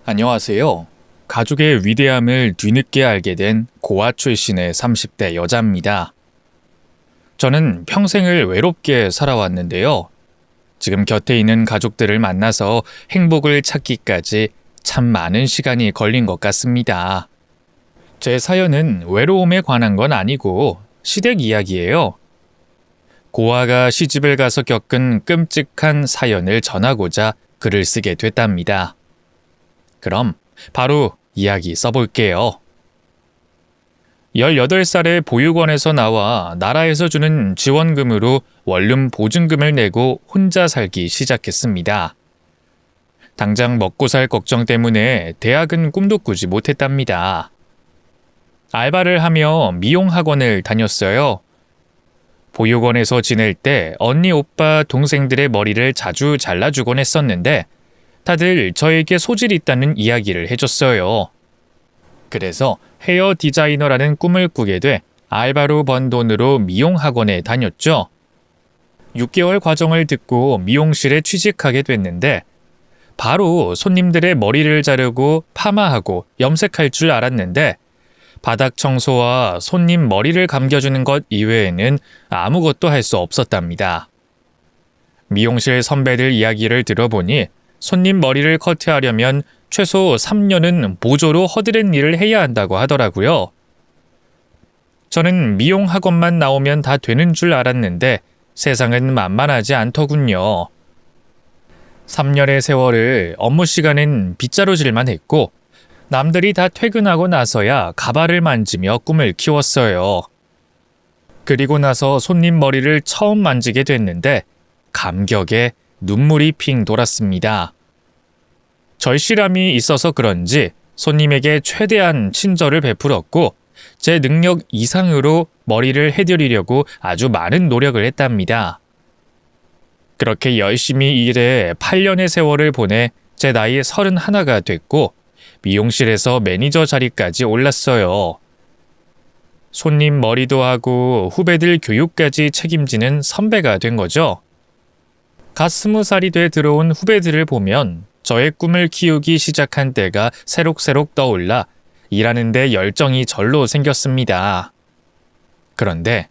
안녕하세요. 가족의 위대함을 뒤늦게 알게 된 고아 출신의 30대 여자입니다. 저는 평생을 외롭게 살아왔는데요. 지금 곁에 있는 가족들을 만나서 행복을 찾기까지 참 많은 시간이 걸린 것 같습니다. 제 사연은 외로움에 관한 건 아니고 시댁 이야기예요. 고아가 시집을 가서 겪은 끔찍한 사연을 전하고자 글을 쓰게 됐답니다. 그럼 바로 이야기 써볼게요. 18살에 보육원에서 나와 나라에서 주는 지원금으로 원룸 보증금을 내고 혼자 살기 시작했습니다. 당장 먹고 살 걱정 때문에 대학은 꿈도 꾸지 못했답니다. 알바를 하며 미용학원을 다녔어요. 보육원에서 지낼 때 언니, 오빠, 동생들의 머리를 자주 잘라주곤 했었는데 다들 저에게 소질이 있다는 이야기를 해줬어요. 그래서 헤어 디자이너라는 꿈을 꾸게 돼 알바로 번 돈으로 미용학원에 다녔죠. 6개월 과정을 듣고 미용실에 취직하게 됐는데 바로 손님들의 머리를 자르고 파마하고 염색할 줄 알았는데 바닥 청소와 손님 머리를 감겨주는 것 이외에는 아무것도 할 수 없었답니다. 미용실 선배들 이야기를 들어보니 손님 머리를 커트하려면 최소 3년은 보조로 허드렛 일을 해야 한다고 하더라고요. 저는 미용 학원만 나오면 다 되는 줄 알았는데 세상은 만만하지 않더군요. 3년의 세월을 업무 시간엔 빗자루질만 했고 남들이 다 퇴근하고 나서야 가발을 만지며 꿈을 키웠어요. 그리고 나서 손님 머리를 처음 만지게 됐는데 감격에 눈물이 핑 돌았습니다. 절실함이 있어서 그런지 손님에게 최대한 친절을 베풀었고 제 능력 이상으로 머리를 해드리려고 아주 많은 노력을 했답니다. 그렇게 열심히 일해 8년의 세월을 보내 제 나이 31가 됐고 미용실에서 매니저 자리까지 올랐어요. 손님 머리도 하고 후배들 교육까지 책임지는 선배가 된 거죠. 갓 20살이 돼 들어온 후배들을 보면 저의 꿈을 키우기 시작한 때가 새록새록 떠올라 일하는 데 열정이 절로 생겼습니다. 그런데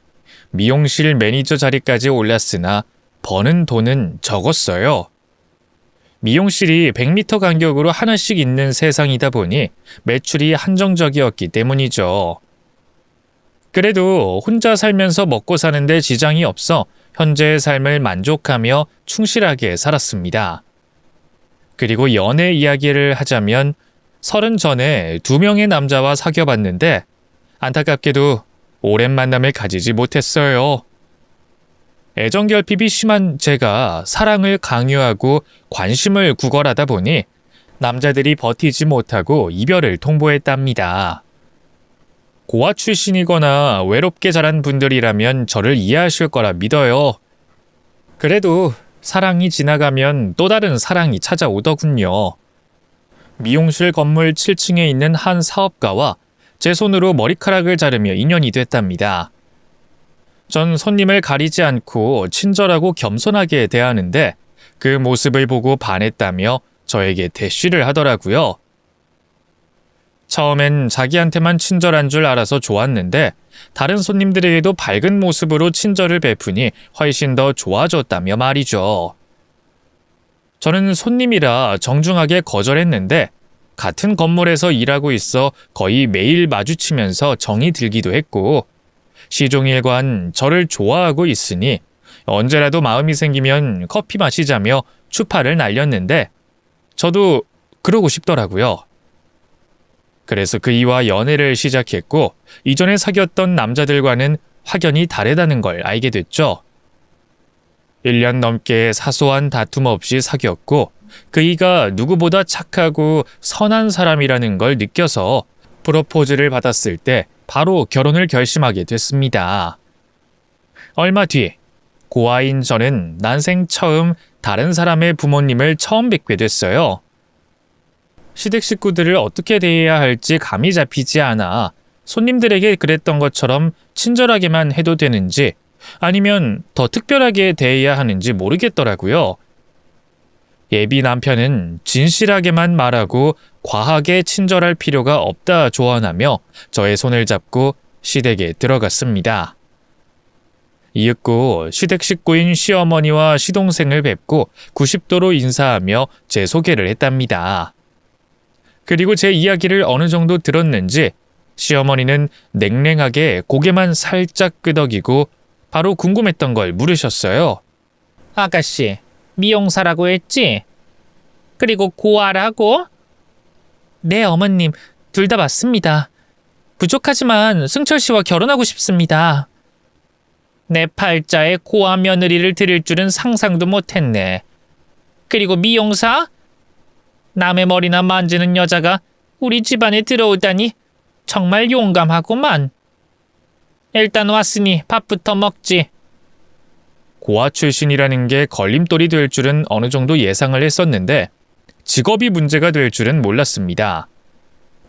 미용실 매니저 자리까지 올랐으나 버는 돈은 적었어요. 미용실이 100m 간격으로 하나씩 있는 세상이다 보니 매출이 한정적이었기 때문이죠. 그래도 혼자 살면서 먹고 사는데 지장이 없어 현재의 삶을 만족하며 충실하게 살았습니다. 그리고 연애 이야기를 하자면 30 전에 2명의 남자와 사귀어봤는데 안타깝게도 오랜 만남을 가지지 못했어요. 애정결핍이 심한 제가 사랑을 강요하고 관심을 구걸하다 보니 남자들이 버티지 못하고 이별을 통보했답니다. 고아 출신이거나 외롭게 자란 분들이라면 저를 이해하실 거라 믿어요. 그래도 사랑이 지나가면 또 다른 사랑이 찾아오더군요. 미용실 건물 7층에 있는 한 사업가와 제 손으로 머리카락을 자르며 인연이 됐답니다. 전 손님을 가리지 않고 친절하고 겸손하게 대하는데 그 모습을 보고 반했다며 저에게 대쉬를 하더라고요. 처음엔 자기한테만 친절한 줄 알아서 좋았는데 다른 손님들에게도 밝은 모습으로 친절을 베푸니 훨씬 더 좋아졌다며 말이죠. 저는 손님이라 정중하게 거절했는데 같은 건물에서 일하고 있어 거의 매일 마주치면서 정이 들기도 했고 시종일관 저를 좋아하고 있으니 언제라도 마음이 생기면 커피 마시자며 추파를 날렸는데 저도 그러고 싶더라고요. 그래서 그이와 연애를 시작했고 이전에 사귀었던 남자들과는 확연히 다르다는 걸 알게 됐죠. 1년 넘게 사소한 다툼 없이 사귀었고 그이가 누구보다 착하고 선한 사람이라는 걸 느껴서 프로포즈를 받았을 때 바로 결혼을 결심하게 됐습니다. 얼마 뒤 고아인 저는 난생 처음 다른 사람의 부모님을 처음 뵙게 됐어요. 시댁 식구들을 어떻게 대해야 할지 감이 잡히지 않아 손님들에게 그랬던 것처럼 친절하게만 해도 되는지 아니면 더 특별하게 대해야 하는지 모르겠더라고요. 예비 남편은 진실하게만 말하고 과하게 친절할 필요가 없다 조언하며 저의 손을 잡고 시댁에 들어갔습니다. 이윽고 시댁 식구인 시어머니와 시동생을 뵙고 90도로 인사하며 제 소개를 했답니다. 그리고 제 이야기를 어느 정도 들었는지 시어머니는 냉랭하게 고개만 살짝 끄덕이고 바로 궁금했던 걸 물으셨어요. 아가씨, 미용사라고 했지? 그리고 고아라고? 네, 어머님. 둘 다 맞습니다. 부족하지만 승철 씨와 결혼하고 싶습니다. 내 팔자에 고아 며느리를 드릴 줄은 상상도 못했네. 그리고 미용사? 남의 머리나 만지는 여자가 우리 집안에 들어오다니 정말 용감하구만. 일단 왔으니 밥부터 먹지. 고아 출신이라는 게 걸림돌이 될 줄은 어느 정도 예상을 했었는데 직업이 문제가 될 줄은 몰랐습니다.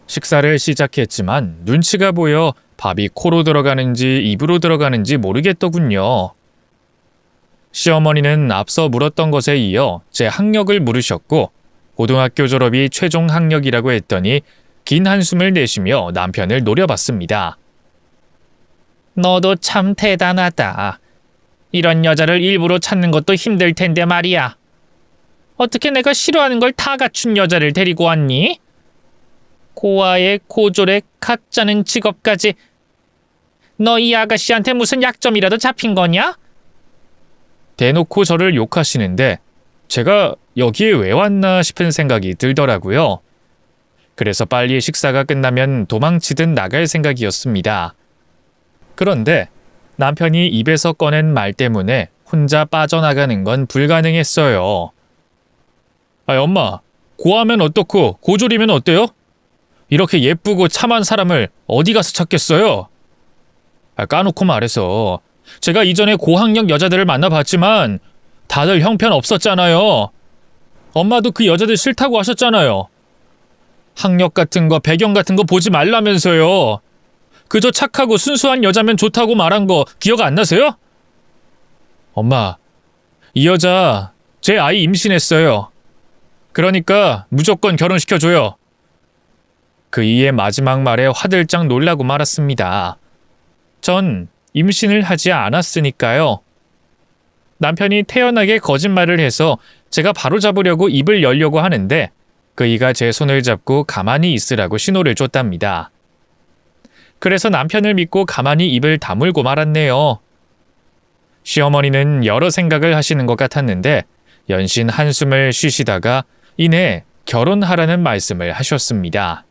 식사를 시작했지만 눈치가 보여 밥이 코로 들어가는지 입으로 들어가는지 모르겠더군요. 시어머니는 앞서 물었던 것에 이어 제 학력을 물으셨고 고등학교 졸업이 최종 학력이라고 했더니 긴 한숨을 내쉬며 남편을 노려봤습니다. 너도 참 대단하다. 이런 여자를 일부러 찾는 것도 힘들 텐데 말이야. 어떻게 내가 싫어하는 걸 다 갖춘 여자를 데리고 왔니? 고아에 고졸에 가짜는 직업까지. 너 이 아가씨한테 무슨 약점이라도 잡힌 거냐? 대놓고 저를 욕하시는데 제가 여기에 왜 왔나 싶은 생각이 들더라고요. 그래서 빨리 식사가 끝나면 도망치듯 나갈 생각이었습니다. 그런데 남편이 입에서 꺼낸 말 때문에 혼자 빠져나가는 건 불가능했어요. 엄마, 고하면 어떻고 고졸이면 어때요? 이렇게 예쁘고 참한 사람을 어디 가서 찾겠어요? 까놓고 말해서 제가 이전에 고학력 여자들을 만나봤지만 다들 형편 없었잖아요. 엄마도 그 여자들 싫다고 하셨잖아요. 학력 같은 거 배경 같은 거 보지 말라면서요. 그저 착하고 순수한 여자면 좋다고 말한 거 기억 안 나세요? 엄마, 이 여자 제 아이 임신했어요. 그러니까 무조건 결혼시켜줘요. 그 이의 마지막 말에 화들짝 놀라고 말았습니다. 전 임신을 하지 않았으니까요. 남편이 태연하게 거짓말을 해서 제가 바로잡으려고 입을 열려고 하는데 그 이가 제 손을 잡고 가만히 있으라고 신호를 줬답니다. 그래서 남편을 믿고 가만히 입을 다물고 말았네요. 시어머니는 여러 생각을 하시는 것 같았는데 연신 한숨을 쉬시다가 이내 결혼하라는 말씀을 하셨습니다.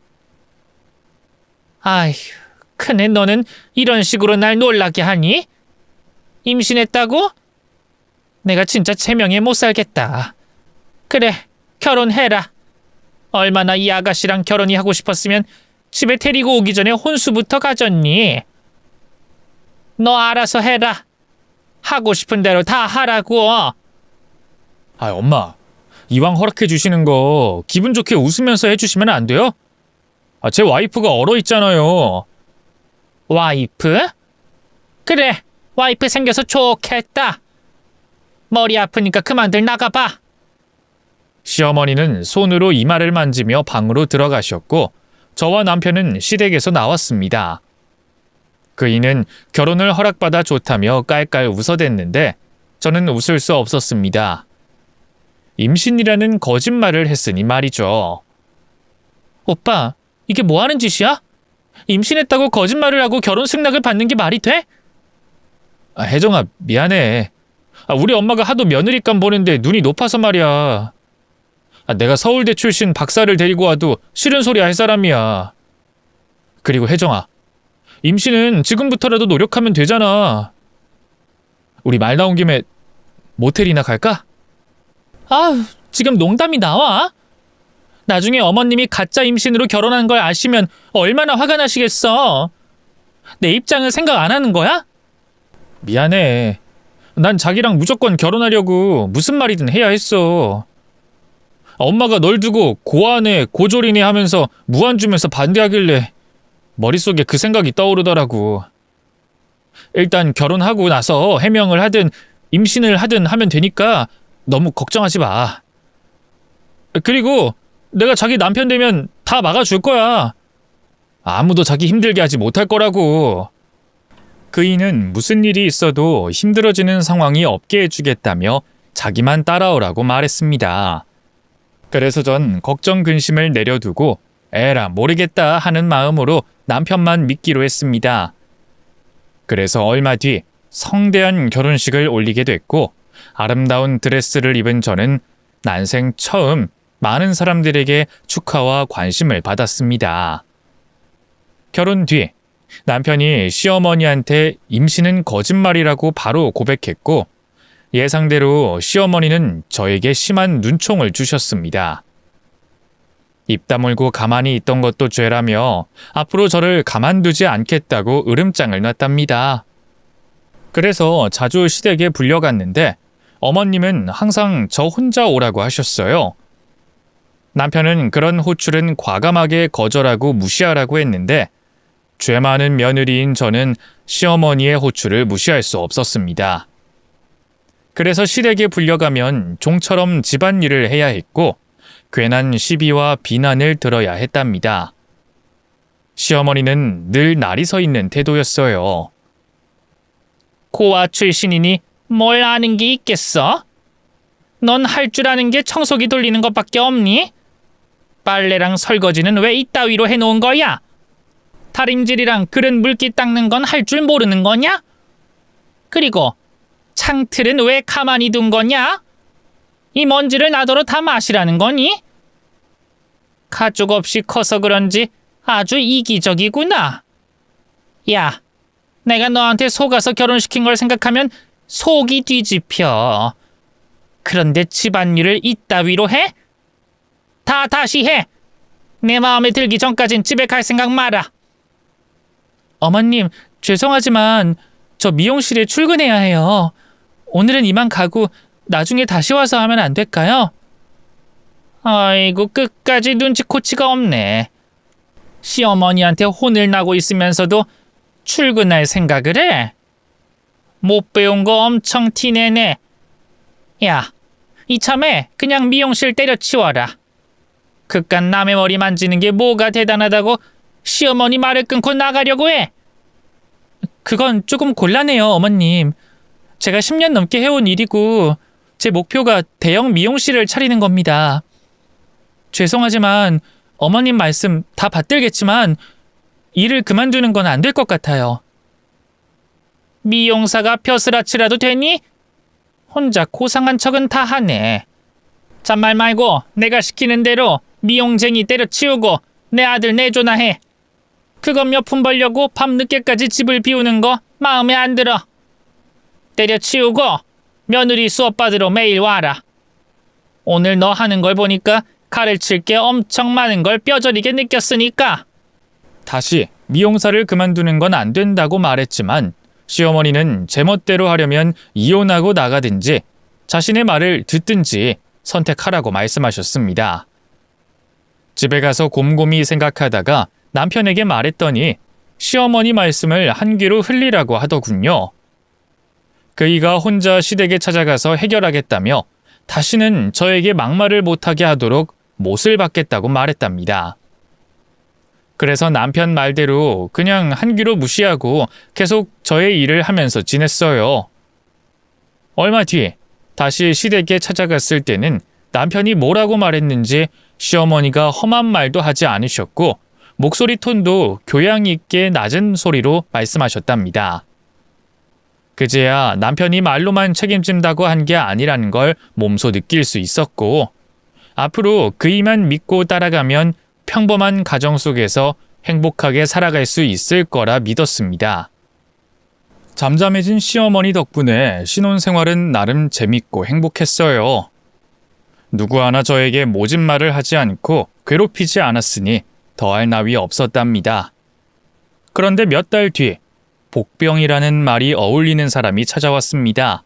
아휴, 큰애 너는 이런 식으로 날 놀라게 하니? 임신했다고? 내가 진짜 제명에 못 살겠다. 그래, 결혼해라. 얼마나 이 아가씨랑 결혼이 하고 싶었으면 집에 데리고 오기 전에 혼수부터 가졌니? 너 알아서 해라. 하고 싶은 대로 다 하라고. 엄마, 이왕 허락해 주시는 거 기분 좋게 웃으면서 해주시면 안 돼요? 제 와이프가 얼어 있잖아요. 와이프? 그래, 와이프 생겨서 좋겠다. 머리 아프니까 그만들 나가봐. 시어머니는 손으로 이마를 만지며 방으로 들어가셨고 저와 남편은 시댁에서 나왔습니다. 그이는 결혼을 허락받아 좋다며 깔깔 웃어댔는데 저는 웃을 수 없었습니다. 임신이라는 거짓말을 했으니 말이죠. 오빠, 이게 뭐 하는 짓이야? 임신했다고 거짓말을 하고 결혼 승낙을 받는 게 말이 돼? 혜정아, 미안해. 우리 엄마가 하도 며느리감 보는데 눈이 높아서 말이야. 내가 서울대 출신 박사를 데리고 와도 싫은 소리 할 사람이야. 그리고 혜정아, 임신은 지금부터라도 노력하면 되잖아. 우리 말 나온 김에 모텔이나 갈까? 지금 농담이 나와? 나중에 어머님이 가짜 임신으로 결혼한 걸 아시면 얼마나 화가 나시겠어. 내 입장을 생각 안 하는 거야? 미안해. 난 자기랑 무조건 결혼하려고 무슨 말이든 해야 했어. 엄마가 널 두고 고아네 고졸이네 하면서 무안 주면서 반대하길래 머릿속에 그 생각이 떠오르더라고. 일단 결혼하고 나서 해명을 하든 임신을 하든 하면 되니까 너무 걱정하지 마. 그리고 내가 자기 남편 되면 다 막아줄 거야. 아무도 자기 힘들게 하지 못할 거라고. 그이는 무슨 일이 있어도 힘들어지는 상황이 없게 해주겠다며 자기만 따라오라고 말했습니다. 그래서 전 걱정 근심을 내려두고 에라 모르겠다 하는 마음으로 남편만 믿기로 했습니다. 그래서 얼마 뒤 성대한 결혼식을 올리게 됐고 아름다운 드레스를 입은 저는 난생 처음 많은 사람들에게 축하와 관심을 받았습니다. 결혼 뒤 남편이 시어머니한테 임신은 거짓말이라고 바로 고백했고 예상대로 시어머니는 저에게 심한 눈총을 주셨습니다. 입 다물고 가만히 있던 것도 죄라며 앞으로 저를 가만두지 않겠다고 으름장을 놨답니다. 그래서 자주 시댁에 불려갔는데 어머님은 항상 저 혼자 오라고 하셨어요. 남편은 그런 호출은 과감하게 거절하고 무시하라고 했는데 죄 많은 며느리인 저는 시어머니의 호출을 무시할 수 없었습니다. 그래서 시댁에 불려가면 종처럼 집안일을 해야 했고 괜한 시비와 비난을 들어야 했답니다. 시어머니는 늘 날이 서 있는 태도였어요. 고아 출신이니 뭘 아는 게 있겠어? 넌 할 줄 아는 게 청소기 돌리는 것밖에 없니? 빨래랑 설거지는 왜 이따위로 해놓은 거야? 다림질이랑 그릇 물기 닦는 건 할 줄 모르는 거냐? 그리고 창틀은 왜 가만히 둔 거냐? 이 먼지를 나더러 다 마시라는 거니? 가족 없이 커서 그런지 아주 이기적이구나. 야, 내가 너한테 속아서 결혼시킨 걸 생각하면 속이 뒤집혀. 그런데 집안일을 이따위로 해? 다시 해. 내 마음에 들기 전까진 집에 갈 생각 마라. 어머님, 죄송하지만 저 미용실에 출근해야 해요. 오늘은 이만 가고 나중에 다시 와서 하면 안 될까요? 아이고, 끝까지 눈치코치가 없네. 시어머니한테 혼을 나고 있으면서도 출근할 생각을 해? 못 배운 거 엄청 티내네. 야, 이참에 그냥 미용실 때려치워라. 그깟 남의 머리 만지는 게 뭐가 대단하다고 시어머니 말을 끊고 나가려고 해? 그건 조금 곤란해요, 어머님. 제가 10년 넘게 해온 일이고 제 목표가 대형 미용실을 차리는 겁니다. 죄송하지만 어머님 말씀 다 받들겠지만 일을 그만두는 건 안 될 것 같아요. 미용사가 벼슬아치라도 되니? 혼자 고상한 척은 다 하네. 잔말 말고 내가 시키는 대로 미용쟁이 때려치우고 내 아들 내조나 해. 그거 몇 푼 벌려고 밤늦게까지 집을 비우는 거 마음에 안 들어. 때려치우고 며느리 수업 받으러 매일 와라. 오늘 너 하는 걸 보니까 가르칠 게 엄청 많은 걸 뼈저리게 느꼈으니까. 다시 미용사를 그만두는 건 안 된다고 말했지만 시어머니는 제멋대로 하려면 이혼하고 나가든지 자신의 말을 듣든지 선택하라고 말씀하셨습니다. 집에 가서 곰곰이 생각하다가 남편에게 말했더니 시어머니 말씀을 한 귀로 흘리라고 하더군요. 그이가 혼자 시댁에 찾아가서 해결하겠다며 다시는 저에게 막말을 못하게 하도록 못을 받겠다고 말했답니다. 그래서 남편 말대로 그냥 한 귀로 무시하고 계속 저의 일을 하면서 지냈어요. 얼마 뒤 다시 시댁에 찾아갔을 때는 남편이 뭐라고 말했는지 시어머니가 험한 말도 하지 않으셨고 목소리 톤도 교양 있게 낮은 소리로 말씀하셨답니다. 그제야 남편이 말로만 책임진다고 한 게 아니라는 걸 몸소 느낄 수 있었고 앞으로 그이만 믿고 따라가면 평범한 가정 속에서 행복하게 살아갈 수 있을 거라 믿었습니다. 잠잠해진 시어머니 덕분에 신혼생활은 나름 재밌고 행복했어요. 누구 하나 저에게 모진 말을 하지 않고 괴롭히지 않았으니 더할 나위 없었답니다. 그런데 몇 달 뒤 복병이라는 말이 어울리는 사람이 찾아왔습니다.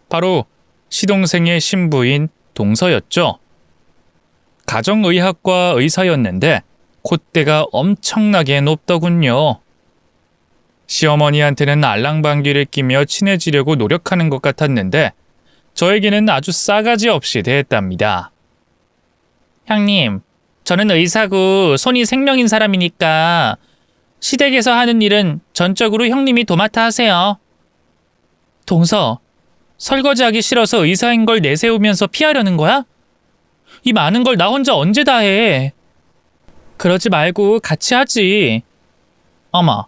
바로 시동생의 신부인 동서였죠. 가정의학과 의사였는데 콧대가 엄청나게 높더군요. 시어머니한테는 알랑방귀를 끼며 친해지려고 노력하는 것 같았는데 저에게는 아주 싸가지 없이 대했답니다. 형님, 저는 의사고 손이 생명인 사람이니까 시댁에서 하는 일은 전적으로 형님이 도맡아 하세요. 동서, 설거지하기 싫어서 의사인 걸 내세우면서 피하려는 거야? 이 많은 걸 나 혼자 언제 다 해? 그러지 말고 같이 하지. 어머,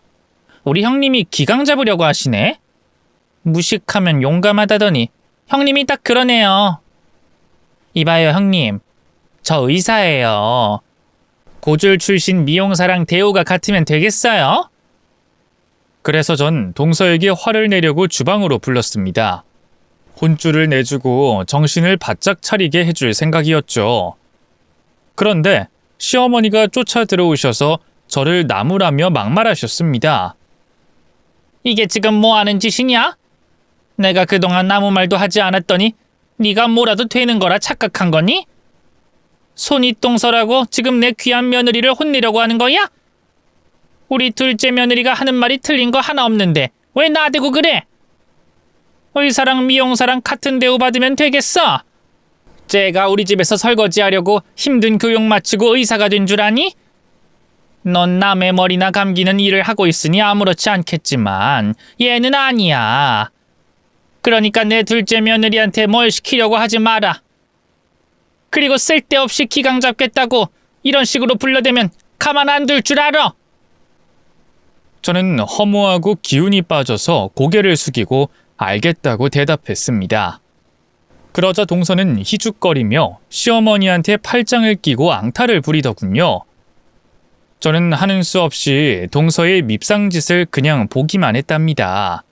우리 형님이 기강 잡으려고 하시네? 무식하면 용감하다더니 형님이 딱 그러네요. 이봐요, 형님. 저 의사예요. 고졸 출신 미용사랑 대우가 같으면 되겠어요? 그래서 전 동서에게 화를 내려고 주방으로 불렀습니다. 혼쭐을 내주고 정신을 바짝 차리게 해줄 생각이었죠. 그런데 시어머니가 쫓아 들어오셔서 저를 나무라며 막말하셨습니다. 이게 지금 뭐 하는 짓이냐? 내가 그동안 아무 말도 하지 않았더니 네가 뭐라도 되는 거라 착각한 거니? 손이 똥서라고 지금 내 귀한 며느리를 혼내려고 하는 거야? 우리 둘째 며느리가 하는 말이 틀린 거 하나 없는데 왜 나대고 그래? 의사랑 미용사랑 같은 대우 받으면 되겠어? 쟤가 우리 집에서 설거지하려고 힘든 교육 마치고 의사가 된 줄 아니? 넌 남의 머리나 감기는 일을 하고 있으니 아무렇지 않겠지만 얘는 아니야. 그러니까 내 둘째 며느리한테 뭘 시키려고 하지 마라. 그리고 쓸데없이 기강 잡겠다고 이런 식으로 불러대면 가만 안 둘 줄 알아. 저는 허무하고 기운이 빠져서 고개를 숙이고 알겠다고 대답했습니다. 그러자 동서는 희죽거리며 시어머니한테 팔짱을 끼고 앙탈을 부리더군요. 저는 하는 수 없이 동서의 밉상짓을 그냥 보기만 했답니다.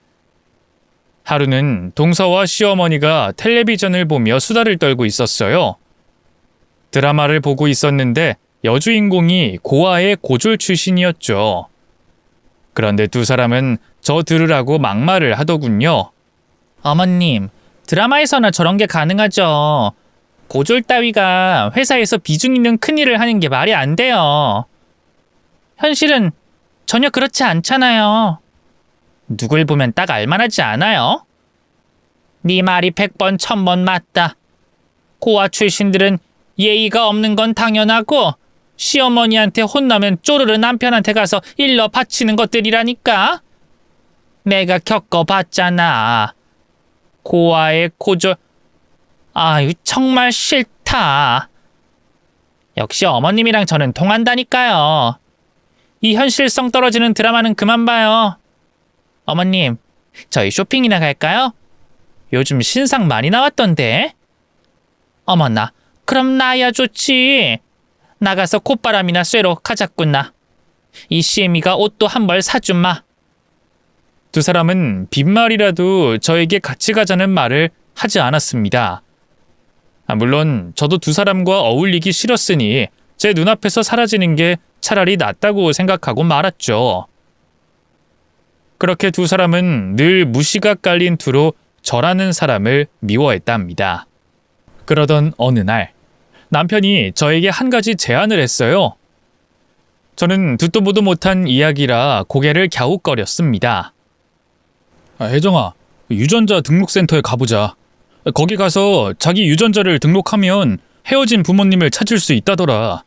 하루는 동서와 시어머니가 텔레비전을 보며 수다를 떨고 있었어요. 드라마를 보고 있었는데 여주인공이 고아의 고졸 출신이었죠. 그런데 두 사람은 저 들으라고 막말을 하더군요. 어머님, 드라마에서나 저런 게 가능하죠. 고졸 따위가 회사에서 비중 있는 큰일을 하는 게 말이 안 돼요. 현실은 전혀 그렇지 않잖아요. 누굴 보면 딱 알만하지 않아요? 네 말이 100번 1000번 맞다. 고아 출신들은 예의가 없는 건 당연하고 시어머니한테 혼나면 쪼르르 남편한테 가서 일러 바치는 것들이라니까. 내가 겪어봤잖아. 고아의 고졸. 아유, 정말 싫다. 역시 어머님이랑 저는 통한다니까요. 이 현실성 떨어지는 드라마는 그만 봐요. 어머님, 저희 쇼핑이나 갈까요? 요즘 신상 많이 나왔던데. 어머나, 그럼 나야 좋지. 나가서 콧바람이나 쐬러 가자꾸나. 이 CM이가 옷도 한 벌 사줌마. 두 사람은 빈말이라도 저에게 같이 가자는 말을 하지 않았습니다. 물론 저도 두 사람과 어울리기 싫었으니 제 눈앞에서 사라지는 게 차라리 낫다고 생각하고 말았죠. 그렇게 두 사람은 늘 무시가 깔린 투로 저라는 사람을 미워했답니다. 그러던 어느 날 남편이 저에게 한 가지 제안을 했어요. 저는 듣도 보도 못한 이야기라 고개를 갸웃거렸습니다. 혜정아, 유전자 등록센터에 가보자. 거기 가서 자기 유전자를 등록하면 헤어진 부모님을 찾을 수 있다더라.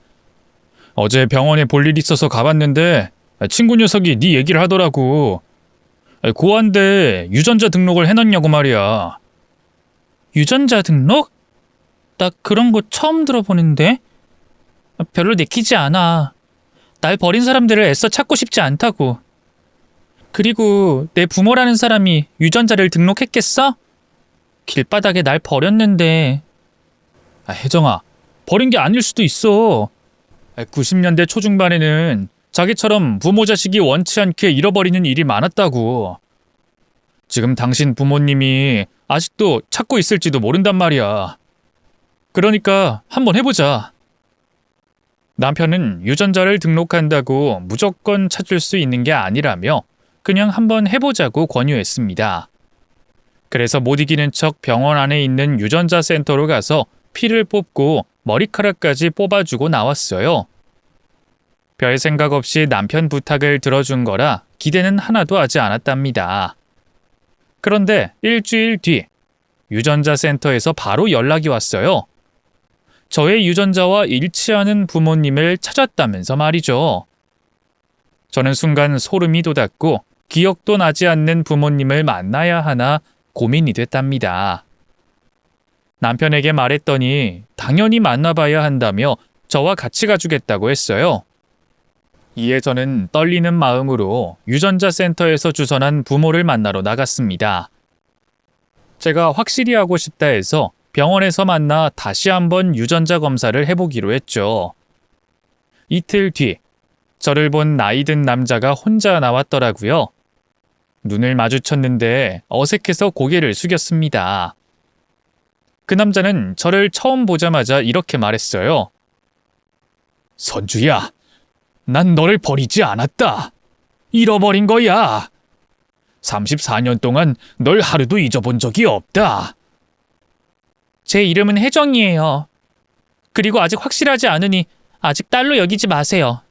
어제 병원에 볼 일 있어서 가봤는데 친구 녀석이 네 얘기를 하더라고. 고아인데 유전자 등록을 해놨냐고 말이야. 유전자 등록? 나 그런 거 처음 들어보는데. 별로 내키지 않아. 날 버린 사람들을 애써 찾고 싶지 않다고. 그리고 내 부모라는 사람이 유전자를 등록했겠어? 길바닥에 날 버렸는데. 혜정아, 버린 게 아닐 수도 있어. 90년대 초중반에는 자기처럼 부모 자식이 원치 않게 잃어버리는 일이 많았다고. 지금 당신 부모님이 아직도 찾고 있을지도 모른단 말이야. 그러니까 한번 해보자. 남편은 유전자를 등록한다고 무조건 찾을 수 있는 게 아니라며 그냥 한번 해보자고 권유했습니다. 그래서 못 이기는 척 병원 안에 있는 유전자 센터로 가서 피를 뽑고 머리카락까지 뽑아주고 나왔어요. 별 생각 없이 남편 부탁을 들어준 거라 기대는 하나도 하지 않았답니다. 그런데 일주일 뒤 유전자 센터에서 바로 연락이 왔어요. 저의 유전자와 일치하는 부모님을 찾았다면서 말이죠. 저는 순간 소름이 돋았고 기억도 나지 않는 부모님을 만나야 하나 고민이 됐답니다. 남편에게 말했더니 당연히 만나봐야 한다며 저와 같이 가주겠다고 했어요. 이에 저는 떨리는 마음으로 유전자 센터에서 주선한 부모를 만나러 나갔습니다. 제가 확실히 하고 싶다 해서 병원에서 만나 다시 한번 유전자 검사를 해보기로 했죠. 이틀 뒤, 저를 본 나이 든 남자가 혼자 나왔더라고요. 눈을 마주쳤는데 어색해서 고개를 숙였습니다. 그 남자는 저를 처음 보자마자 이렇게 말했어요. 선주야, 난 너를 버리지 않았다. 잃어버린 거야. 34년 동안 널 하루도 잊어본 적이 없다. 제 이름은 혜정이에요. 그리고 아직 확실하지 않으니 아직 딸로 여기지 마세요.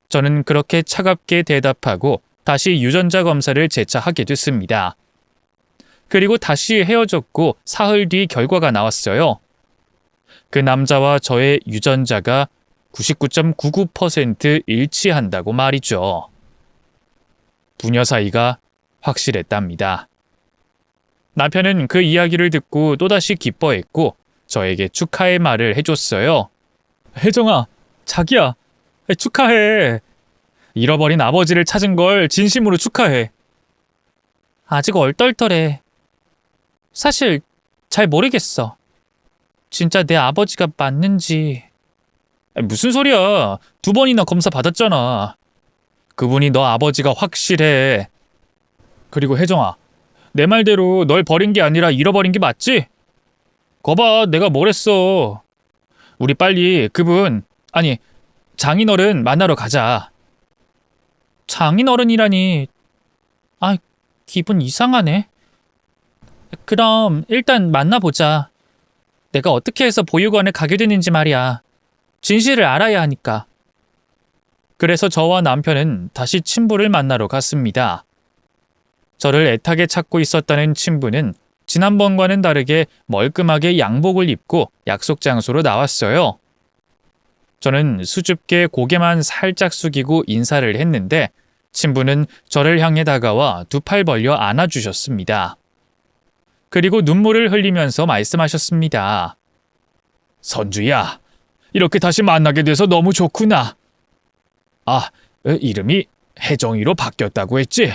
저는 그렇게 차갑게 대답하고 다시 유전자 검사를 재차하게 됐습니다. 그리고 다시 헤어졌고 사흘 뒤 결과가 나왔어요. 그 남자와 저의 유전자가 99.99% 일치한다고 말이죠. 부녀 사이가 확실했답니다. 남편은 그 이야기를 듣고 또다시 기뻐했고 저에게 축하의 말을 해줬어요. 혜정아, 자기야, 축하해. 잃어버린 아버지를 찾은 걸 진심으로 축하해. 아직 얼떨떨해. 사실 잘 모르겠어. 진짜 내 아버지가 맞는지. 무슨 소리야. 2번이나 검사 받았잖아. 그분이 너 아버지가 확실해. 그리고 혜정아, 내 말대로 널 버린 게 아니라 잃어버린 게 맞지? 거봐, 내가 뭘 했어. 우리 빨리 장인어른 만나러 가자. 장인어른이라니. 기분 이상하네. 그럼 일단 만나보자. 내가 어떻게 해서 보육원에 가게 됐는지 말이야. 진실을 알아야 하니까. 그래서 저와 남편은 다시 친부를 만나러 갔습니다. 저를 애타게 찾고 있었다는 친부는 지난번과는 다르게 멀끔하게 양복을 입고 약속 장소로 나왔어요. 저는 수줍게 고개만 살짝 숙이고 인사를 했는데 친부는 저를 향해 다가와 2팔 벌려 안아주셨습니다. 그리고 눈물을 흘리면서 말씀하셨습니다. 선주야, 이렇게 다시 만나게 돼서 너무 좋구나. 이름이 혜정이로 바뀌었다고 했지?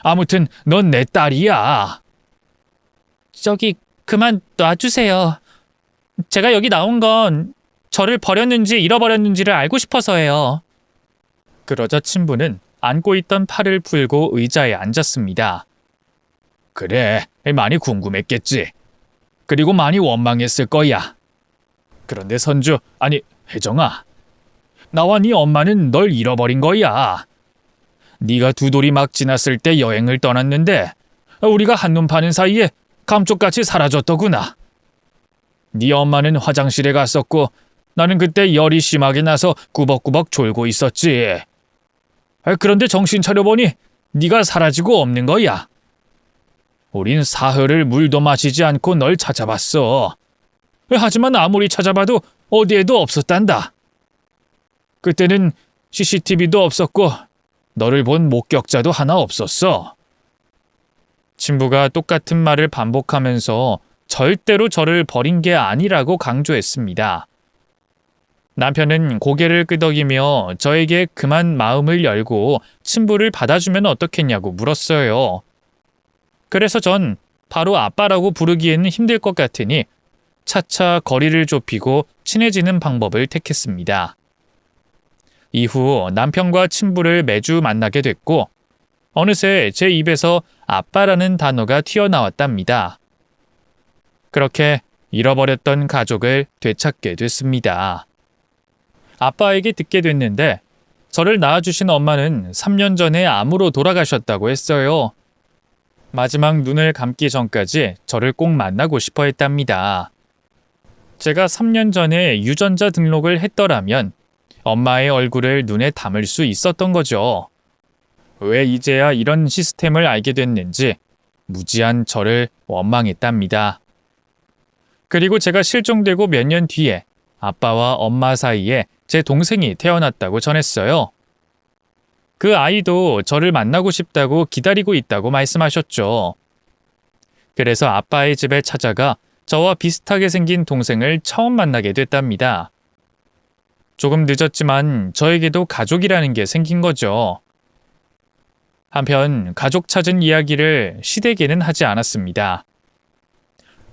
아무튼 넌 내 딸이야. 저기 그만 놔주세요. 제가 여기 나온 건 저를 버렸는지 잃어버렸는지를 알고 싶어서예요. 그러자 친부는 안고 있던 팔을 풀고 의자에 앉았습니다. 그래, 많이 궁금했겠지. 그리고 많이 원망했을 거야. 그런데 혜정아. 나와 네 엄마는 널 잃어버린 거야. 네가 2돌이 막 지났을 때 여행을 떠났는데 우리가 한눈 파는 사이에 감쪽같이 사라졌더구나. 네 엄마는 화장실에 갔었고 나는 그때 열이 심하게 나서 꾸벅꾸벅 졸고 있었지. 그런데 정신 차려보니 네가 사라지고 없는 거야. 우린 사흘을 물도 마시지 않고 널 찾아봤어. 하지만 아무리 찾아봐도 어디에도 없었단다. 그때는 CCTV도 없었고 너를 본 목격자도 하나 없었어. 친부가 똑같은 말을 반복하면서 절대로 저를 버린 게 아니라고 강조했습니다. 남편은 고개를 끄덕이며 저에게 그만 마음을 열고 친부를 받아주면 어떻겠냐고 물었어요. 그래서 전 바로 아빠라고 부르기에는 힘들 것 같으니 차차 거리를 좁히고 친해지는 방법을 택했습니다. 이후 남편과 친부를 매주 만나게 됐고 어느새 제 입에서 아빠라는 단어가 튀어나왔답니다. 그렇게 잃어버렸던 가족을 되찾게 됐습니다. 아빠에게 듣게 됐는데 저를 낳아주신 엄마는 3년 전에 암으로 돌아가셨다고 했어요. 마지막 눈을 감기 전까지 저를 꼭 만나고 싶어 했답니다. 제가 3년 전에 유전자 등록을 했더라면 엄마의 얼굴을 눈에 담을 수 있었던 거죠. 왜 이제야 이런 시스템을 알게 됐는지 무지한 저를 원망했답니다. 그리고 제가 실종되고 몇 년 뒤에 아빠와 엄마 사이에 제 동생이 태어났다고 전했어요. 그 아이도 저를 만나고 싶다고 기다리고 있다고 말씀하셨죠. 그래서 아빠의 집에 찾아가 저와 비슷하게 생긴 동생을 처음 만나게 됐답니다. 조금 늦었지만 저에게도 가족이라는 게 생긴 거죠. 한편 가족 찾은 이야기를 시댁에는 하지 않았습니다.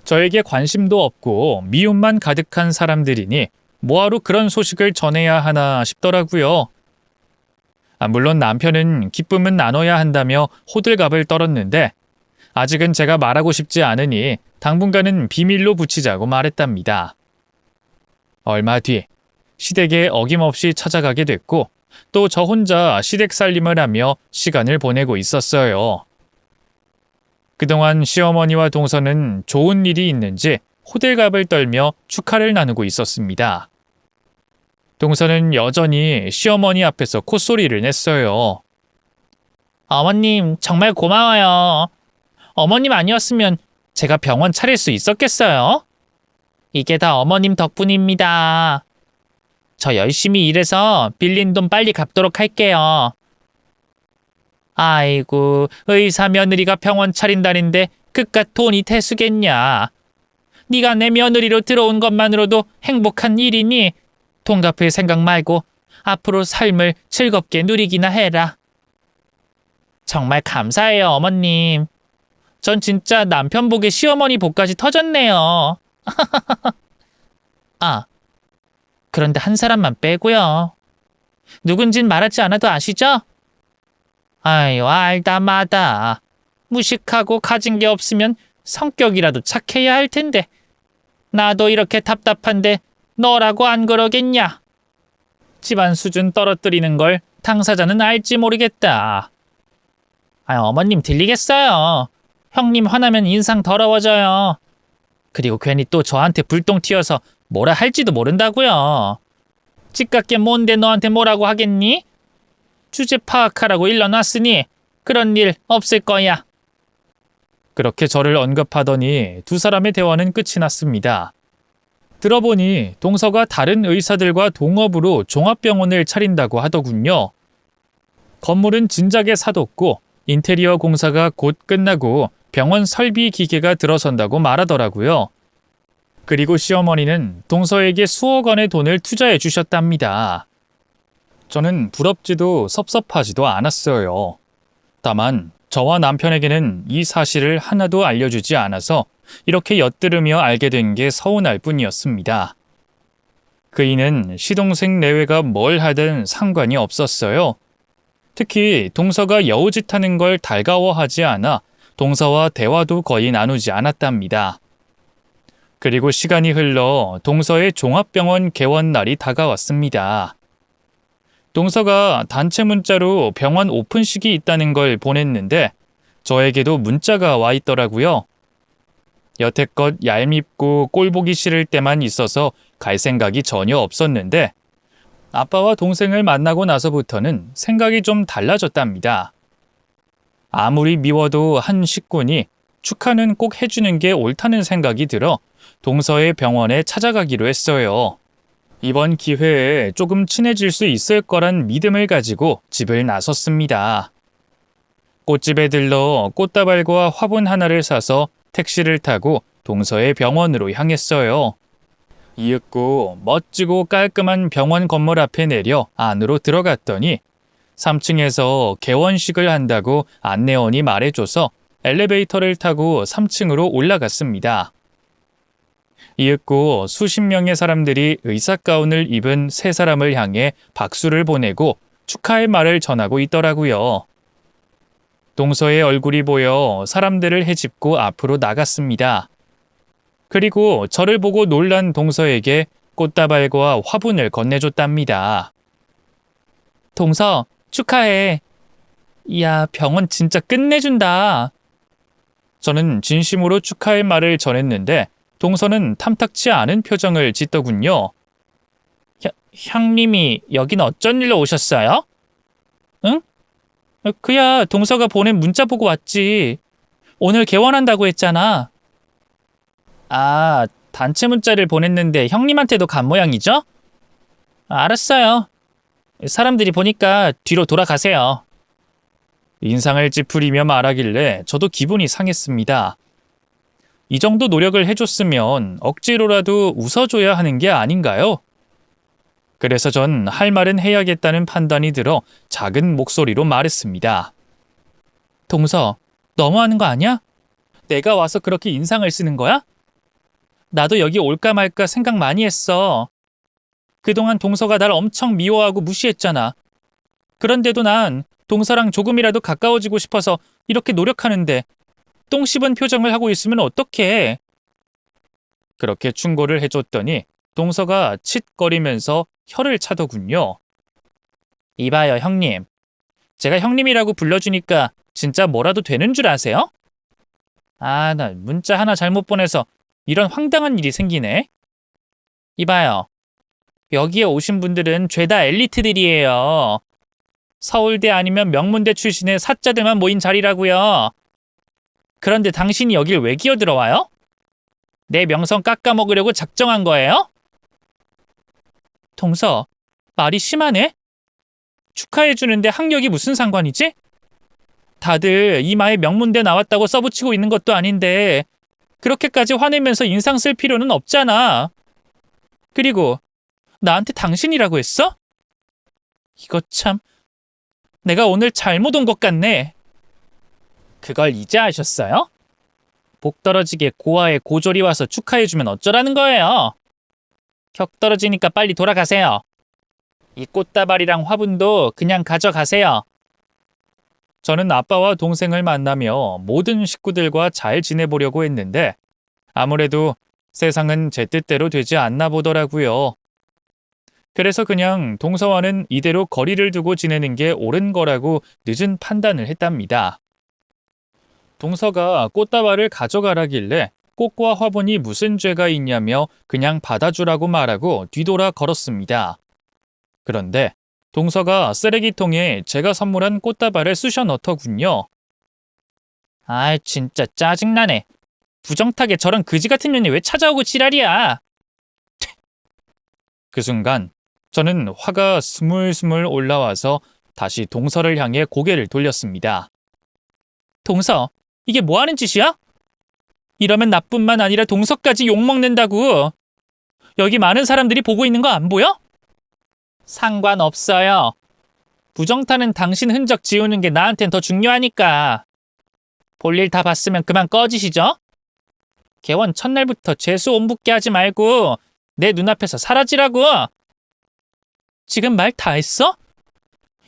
저에게 관심도 없고 미움만 가득한 사람들이니 뭐하러 그런 소식을 전해야 하나 싶더라고요. 물론 남편은 기쁨은 나눠야 한다며 호들갑을 떨었는데 아직은 제가 말하고 싶지 않으니 당분간은 비밀로 붙이자고 말했답니다. 얼마 뒤 시댁에 어김없이 찾아가게 됐고 또 저 혼자 시댁 살림을 하며 시간을 보내고 있었어요. 그동안 시어머니와 동서는 좋은 일이 있는지 호들갑을 떨며 축하를 나누고 있었습니다. 동서는 여전히 시어머니 앞에서 콧소리를 냈어요. 어머님, 정말 고마워요. 어머님 아니었으면 제가 병원 차릴 수 있었겠어요? 이게 다 어머님 덕분입니다. 저 열심히 일해서 빌린 돈 빨리 갚도록 할게요. 아이고, 의사 며느리가 병원 차린다는데 그깟 돈이 대수겠냐. 네가 내 며느리로 들어온 것만으로도 행복한 일이니 돈 갚을 생각 말고 앞으로 삶을 즐겁게 누리기나 해라. 정말 감사해요, 어머님. 전 진짜 남편 복에 시어머니 복까지 터졌네요. 아, 그런데 한 사람만 빼고요. 누군진 말하지 않아도 아시죠? 아유, 알다 마다. 무식하고 가진 게 없으면 성격이라도 착해야 할 텐데. 나도 이렇게 답답한데 너라고 안 그러겠냐? 집안 수준 떨어뜨리는 걸 당사자는 알지 모르겠다. 어머님 들리겠어요. 형님 화나면 인상 더러워져요. 그리고 괜히 또 저한테 불똥 튀어서 뭐라 할지도 모른다고요. 찌깝게 뭔데 너한테 뭐라고 하겠니? 주제 파악하라고 일러놨으니 그런 일 없을 거야. 그렇게 저를 언급하더니 두 사람의 대화는 끝이 났습니다. 들어보니 동서가 다른 의사들과 동업으로 종합병원을 차린다고 하더군요. 건물은 진작에 사뒀고 인테리어 공사가 곧 끝나고 병원 설비 기계가 들어선다고 말하더라고요. 그리고 시어머니는 동서에게 수억 원의 돈을 투자해 주셨답니다. 저는 부럽지도 섭섭하지도 않았어요. 다만 저와 남편에게는 이 사실을 하나도 알려주지 않아서 이렇게 엿들으며 알게 된 게 서운할 뿐이었습니다. 그이는 시동생 내외가 뭘 하든 상관이 없었어요. 특히 동서가 여우짓하는 걸 달가워하지 않아 동서와 대화도 거의 나누지 않았답니다. 그리고 시간이 흘러 동서의 종합병원 개원 날이 다가왔습니다. 동서가 단체 문자로 병원 오픈식이 있다는 걸 보냈는데 저에게도 문자가 와 있더라고요. 여태껏 얄밉고 꼴보기 싫을 때만 있어서 갈 생각이 전혀 없었는데 아빠와 동생을 만나고 나서부터는 생각이 좀 달라졌답니다. 아무리 미워도 한 식구니 축하는 꼭 해주는 게 옳다는 생각이 들어 동서의 병원에 찾아가기로 했어요. 이번 기회에 조금 친해질 수 있을 거란 믿음을 가지고 집을 나섰습니다. 꽃집에 들러 꽃다발과 화분 하나를 사서 택시를 타고 동서의 병원으로 향했어요. 이윽고 멋지고 깔끔한 병원 건물 앞에 내려 안으로 들어갔더니 3층에서 개원식을 한다고 안내원이 말해줘서 엘리베이터를 타고 3층으로 올라갔습니다. 이윽고 수십 명의 사람들이 의사가운을 입은 세 사람을 향해 박수를 보내고 축하의 말을 전하고 있더라고요. 동서의 얼굴이 보여 사람들을 헤집고 앞으로 나갔습니다. 그리고 저를 보고 놀란 동서에게 꽃다발과 화분을 건네줬답니다. 동서, 축하해. 이야, 병원 진짜 끝내준다. 저는 진심으로 축하의 말을 전했는데 동서는 탐탁치 않은 표정을 짓더군요. 형님이 여긴 어쩐 일로 오셨어요? 응? 그야 동서가 보낸 문자 보고 왔지. 오늘 개원한다고 했잖아. 아, 단체 문자를 보냈는데 형님한테도 간 모양이죠? 알았어요. 사람들이 보니까 뒤로 돌아가세요. 인상을 찌푸리며 말하길래 저도 기분이 상했습니다. 이 정도 노력을 해줬으면 억지로라도 웃어줘야 하는 게 아닌가요? 그래서 전 할 말은 해야겠다는 판단이 들어 작은 목소리로 말했습니다. 동서, 너무하는 거 아니야? 내가 와서 그렇게 인상을 쓰는 거야? 나도 여기 올까 말까 생각 많이 했어. 그동안 동서가 날 엄청 미워하고 무시했잖아. 그런데도 난 동서랑 조금이라도 가까워지고 싶어서 이렇게 노력하는데 똥 씹은 표정을 하고 있으면 어떡해? 그렇게 충고를 해줬더니 동서가 칫거리면서 혀를 차더군요. 이봐요, 형님. 제가 형님이라고 불러주니까 진짜 뭐라도 되는 줄 아세요? 아, 나 문자 하나 잘못 보내서 이런 황당한 일이 생기네. 이봐요. 여기에 오신 분들은 죄다 엘리트들이에요. 서울대 아니면 명문대 출신의 사자들만 모인 자리라고요. 그런데 당신이 여길 왜 기어들어와요? 내 명성 깎아먹으려고 작정한 거예요? 동서, 말이 심하네? 축하해주는데 학력이 무슨 상관이지? 다들 이마에 명문대 나왔다고 써붙이고 있는 것도 아닌데 그렇게까지 화내면서 인상 쓸 필요는 없잖아. 그리고 나한테 당신이라고 했어? 이거 참, 내가 오늘 잘못 온 것 같네. 그걸 이제 아셨어요? 복 떨어지게 고아의 고졸이 와서 축하해주면 어쩌라는 거예요? 격 떨어지니까 빨리 돌아가세요. 이 꽃다발이랑 화분도 그냥 가져가세요. 저는 아빠와 동생을 만나며 모든 식구들과 잘 지내보려고 했는데 아무래도 세상은 제 뜻대로 되지 않나 보더라고요. 그래서 그냥 동서와는 이대로 거리를 두고 지내는 게 옳은 거라고 늦은 판단을 했답니다. 동서가 꽃다발을 가져가라길래 꽃과 화분이 무슨 죄가 있냐며 그냥 받아주라고 말하고 뒤돌아 걸었습니다. 그런데 동서가 쓰레기통에 제가 선물한 꽃다발을 쑤셔 넣더군요. 아, 진짜 짜증나네. 부정타게 저런 그지 같은 년이 왜 찾아오고 지랄이야. 그 순간 저는 화가 스물스물 올라와서 다시 동서를 향해 고개를 돌렸습니다. 동서, 이게 뭐 하는 짓이야? 이러면 나뿐만 아니라 동서까지 욕먹는다고. 여기 많은 사람들이 보고 있는 거 안 보여? 상관없어요. 부정타는 당신 흔적 지우는 게 나한텐 더 중요하니까. 볼일 다 봤으면 그만 꺼지시죠? 개원 첫날부터 재수 옴붙게 하지 말고 내 눈앞에서 사라지라고. 지금 말 다 했어?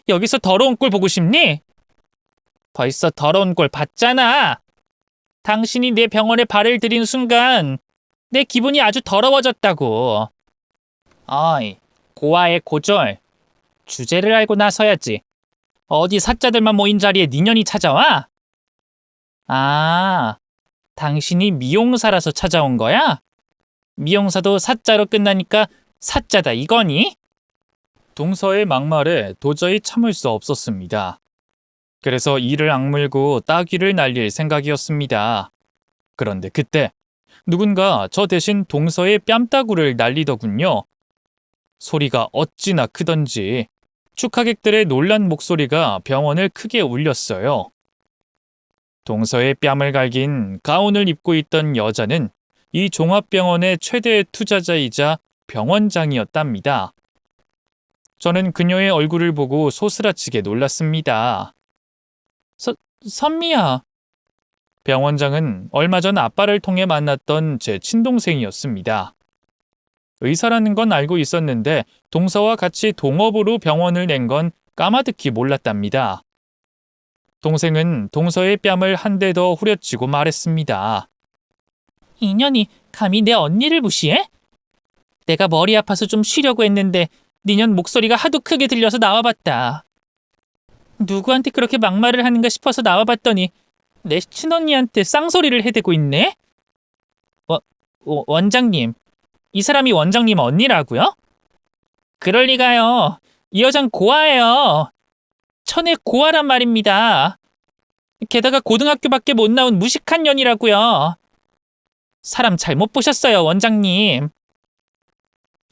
여기서 더러운 꼴 보고 싶니? 벌써 더러운 꼴 봤잖아. 당신이 내 병원에 발을 들인 순간 내 기분이 아주 더러워졌다고. 어이, 고아의 고졸. 주제를 알고 나서야지. 어디 사자들만 모인 자리에 네 년이 찾아와? 아, 당신이 미용사라서 찾아온 거야? 미용사도 사자로 끝나니까 사자다 이거니? 동서의 막말에 도저히 참을 수 없었습니다. 그래서 이를 악물고 따귀를 날릴 생각이었습니다. 그런데 그때 누군가 저 대신 동서의 뺨따구를 날리더군요. 소리가 어찌나 크던지 축하객들의 놀란 목소리가 병원을 크게 울렸어요. 동서의 뺨을 갈긴 가운을 입고 있던 여자는 이 종합병원의 최대 투자자이자 병원장이었답니다. 저는 그녀의 얼굴을 보고 소스라치게 놀랐습니다. 선미야. 병원장은 얼마 전 아빠를 통해 만났던 제 친동생이었습니다. 의사라는 건 알고 있었는데 동서와 같이 동업으로 병원을 낸 건 까마득히 몰랐답니다. 동생은 동서의 뺨을 한 대 더 후려치고 말했습니다. 이년이 감히 내 언니를 무시해? 내가 머리 아파서 좀 쉬려고 했는데 니년 목소리가 하도 크게 들려서 나와봤다. 누구한테 그렇게 막말을 하는가 싶어서 나와봤더니 내 친언니한테 쌍소리를 해대고 있네? 원장님, 이 사람이 원장님 언니라고요? 그럴 리가요. 이 여잔 고아예요. 천의 고아란 말입니다. 게다가 고등학교밖에 못 나온 무식한 년이라고요. 사람 잘못 보셨어요, 원장님.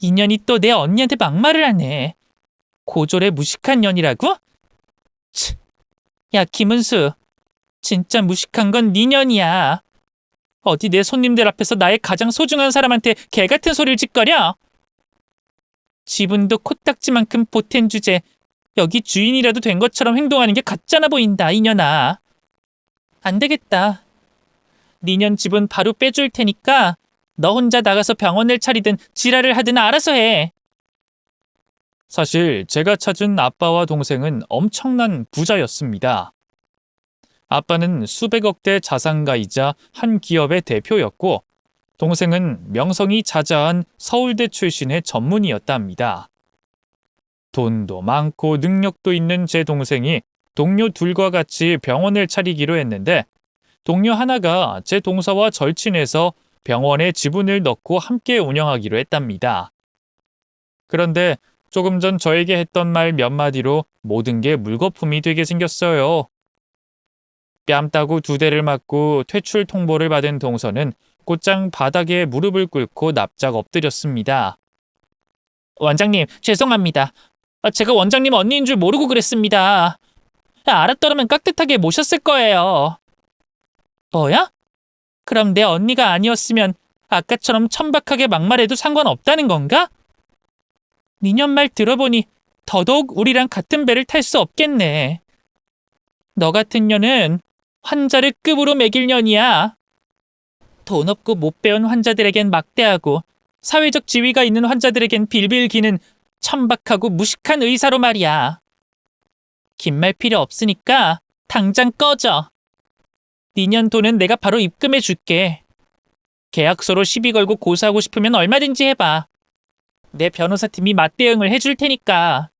인연이 또 내 언니한테 막말을 하네. 고졸의 무식한 년이라고? 치. 야, 김은수. 진짜 무식한 건 네 년이야. 어디 내 손님들 앞에서 나의 가장 소중한 사람한테 개 같은 소리를 짓거려? 지분도 코딱지만큼 보탠 주제. 여기 주인이라도 된 것처럼 행동하는 게 가짜나 보인다, 이년아. 안 되겠다. 니년 집은 바로 빼줄 테니까 너 혼자 나가서 병원을 차리든 지랄을 하든 알아서 해. 사실 제가 찾은 아빠와 동생은 엄청난 부자였습니다. 아빠는 수백억대 자산가이자 한 기업의 대표였고, 동생은 명성이 자자한 서울대 출신의 전문의였답니다. 돈도 많고 능력도 있는 제 동생이 동료 둘과 같이 병원을 차리기로 했는데, 동료 하나가 제 동서와 절친해서 병원에 지분을 넣고 함께 운영하기로 했답니다. 그런데 조금 전 저에게 했던 말 몇 마디로 모든 게 물거품이 되게 생겼어요. 뺨 따고 2대를 맞고 퇴출 통보를 받은 동서는 곧장 바닥에 무릎을 꿇고 납작 엎드렸습니다. 원장님, 죄송합니다. 제가 원장님 언니인 줄 모르고 그랬습니다. 알았더라면 깍듯하게 모셨을 거예요. 뭐야? 그럼 내 언니가 아니었으면 아까처럼 천박하게 막말해도 상관없다는 건가? 니년 말 들어보니 더더욱 우리랑 같은 배를 탈 수 없겠네. 너 같은 년은 환자를 급으로 먹일 년이야. 돈 없고 못 배운 환자들에겐 막대하고 사회적 지위가 있는 환자들에겐 빌빌 기는 천박하고 무식한 의사로 말이야. 긴 말 필요 없으니까 당장 꺼져. 니년 돈은 내가 바로 입금해 줄게. 계약서로 시비 걸고 고소하고 싶으면 얼마든지 해봐. 내 변호사팀이 맞대응을 해줄 테니까.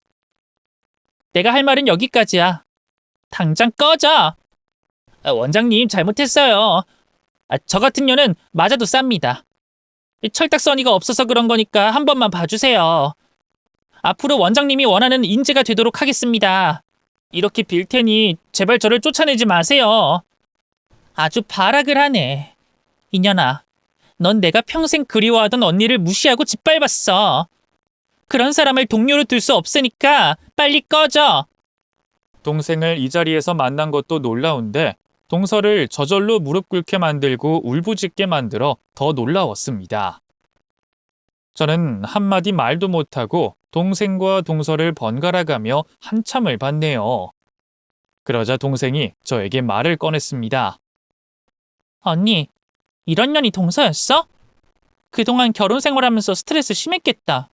내가 할 말은 여기까지야. 당장 꺼져. 원장님, 잘못했어요. 저 같은 년은 맞아도 쌉니다. 철딱서니가 없어서 그런 거니까 한 번만 봐주세요. 앞으로 원장님이 원하는 인재가 되도록 하겠습니다. 이렇게 빌 테니 제발 저를 쫓아내지 마세요. 아주 발악을 하네. 이년아, 넌 내가 평생 그리워하던 언니를 무시하고 짓밟았어. 그런 사람을 동료로 둘 수 없으니까 빨리 꺼져. 동생을 이 자리에서 만난 것도 놀라운데, 동서를 저절로 무릎 꿇게 만들고 울부짖게 만들어 더 놀라웠습니다. 저는 한마디 말도 못하고 동생과 동서를 번갈아 가며 한참을 봤네요. 그러자 동생이 저에게 말을 꺼냈습니다. 언니, 이런 년이 동서였어? 그동안 결혼 생활하면서 스트레스 심했겠다.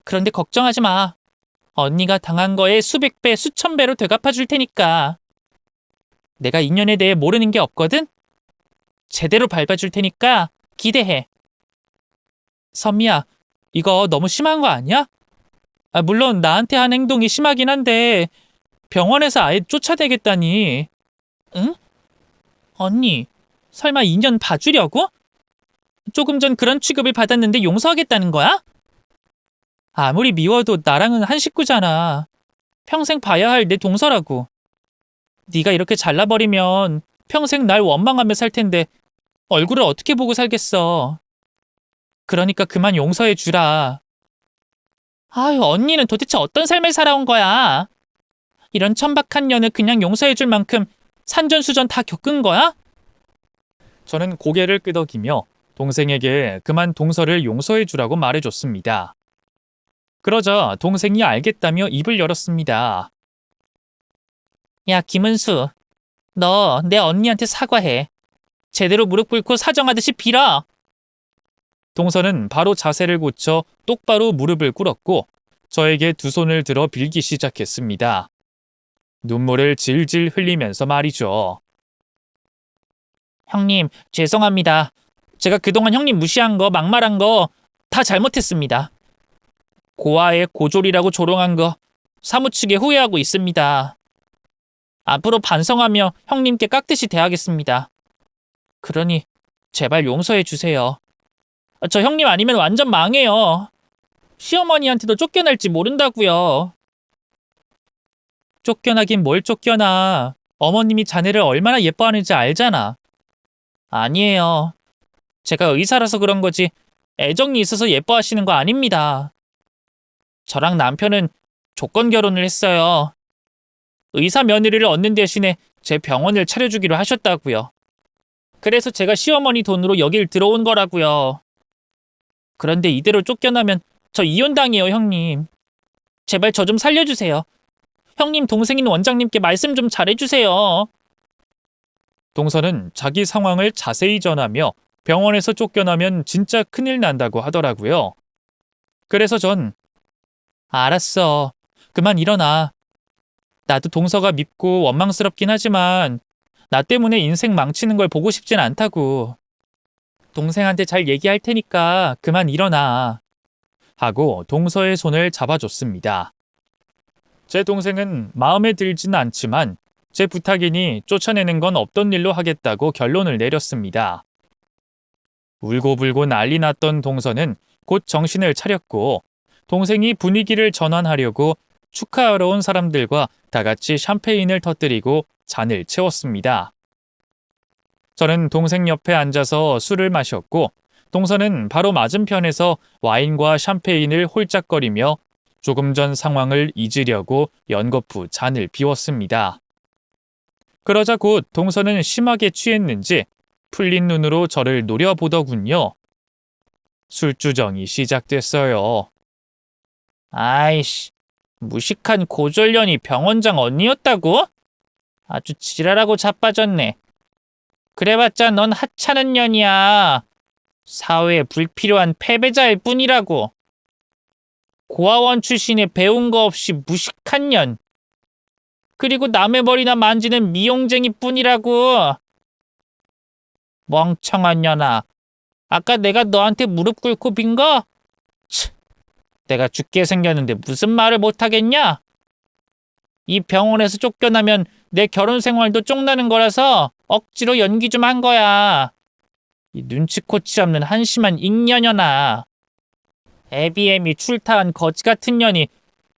그런데 걱정하지 마. 언니가 당한 거에 수백 배, 수천 배로 되갚아 줄 테니까. 내가 인연에 대해 모르는 게 없거든? 제대로 밟아줄 테니까 기대해. 선미야, 이거 너무 심한 거 아니야? 물론 나한테 한 행동이 심하긴 한데 병원에서 아예 쫓아내겠다니. 응? 언니, 설마 인연 봐주려고? 조금 전 그런 취급을 받았는데 용서하겠다는 거야? 아무리 미워도 나랑은 한 식구잖아. 평생 봐야 할 내 동서라고. 네가 이렇게 잘라버리면 평생 날 원망하며 살 텐데 얼굴을 어떻게 보고 살겠어. 그러니까 그만 용서해 주라. 아유, 언니는 도대체 어떤 삶을 살아온 거야? 이런 천박한 년을 그냥 용서해 줄 만큼 산전수전 다 겪은 거야? 저는 고개를 끄덕이며 동생에게 그만 동서를 용서해 주라고 말해줬습니다. 그러자 동생이 알겠다며 입을 열었습니다. 야, 김은수. 너 내 언니한테 사과해. 제대로 무릎 꿇고 사정하듯이 빌어. 동서는 바로 자세를 고쳐 똑바로 무릎을 꿇었고 저에게 두 손을 들어 빌기 시작했습니다. 눈물을 질질 흘리면서 말이죠. 형님, 죄송합니다. 제가 그동안 형님 무시한 거, 막말한 거 다 잘못했습니다. 고아의 고졸이라고 조롱한 거 사무치게 후회하고 있습니다. 앞으로 반성하며 형님께 깍듯이 대하겠습니다. 그러니 제발 용서해 주세요. 저 형님 아니면 완전 망해요. 시어머니한테도 쫓겨날지 모른다고요. 쫓겨나긴 뭘 쫓겨나. 어머님이 자네를 얼마나 예뻐하는지 알잖아. 아니에요. 제가 의사라서 그런 거지 애정이 있어서 예뻐하시는 거 아닙니다. 저랑 남편은 조건 결혼을 했어요. 의사 며느리를 얻는 대신에 제 병원을 차려주기로 하셨다고요. 그래서 제가 시어머니 돈으로 여길 들어온 거라고요. 그런데 이대로 쫓겨나면 저 이혼당해요, 형님. 제발 저 좀 살려주세요. 형님 동생인 원장님께 말씀 좀 잘해주세요. 동서는 자기 상황을 자세히 전하며 병원에서 쫓겨나면 진짜 큰일 난다고 하더라고요. 그래서 전 알았어. 그만 일어나. 나도 동서가 밉고 원망스럽긴 하지만 나 때문에 인생 망치는 걸 보고 싶진 않다고. 동생한테 잘 얘기할 테니까 그만 일어나. 하고 동서의 손을 잡아줬습니다. 제 동생은 마음에 들진 않지만 제 부탁이니 쫓아내는 건 없던 일로 하겠다고 결론을 내렸습니다. 울고불고 난리 났던 동서는 곧 정신을 차렸고 동생이 분위기를 전환하려고 축하하러 온 사람들과 다 같이 샴페인을 터뜨리고 잔을 채웠습니다. 저는 동생 옆에 앉아서 술을 마셨고 동서는 바로 맞은편에서 와인과 샴페인을 홀짝거리며 조금 전 상황을 잊으려고 연거푸 잔을 비웠습니다. 그러자 곧 동서는 심하게 취했는지 풀린 눈으로 저를 노려보더군요. 술주정이 시작됐어요. 아이씨, 무식한 고졸년이 병원장 언니였다고? 아주 지랄하고 자빠졌네. 그래봤자 넌 하찮은 년이야. 사회에 불필요한 패배자일 뿐이라고. 고아원 출신에 배운 거 없이 무식한 년. 그리고 남의 머리나 만지는 미용쟁이 뿐이라고. 멍청한 년아. 아까 내가 너한테 무릎 꿇고 빈 거? 치, 내가 죽게 생겼는데 무슨 말을 못하겠냐? 이 병원에서 쫓겨나면 내 결혼 생활도 쪽나는 거라서 억지로 연기 좀 한 거야. 이 눈치코치 없는 한심한 잉여년아. 애비애미 출타한 거지 같은 년이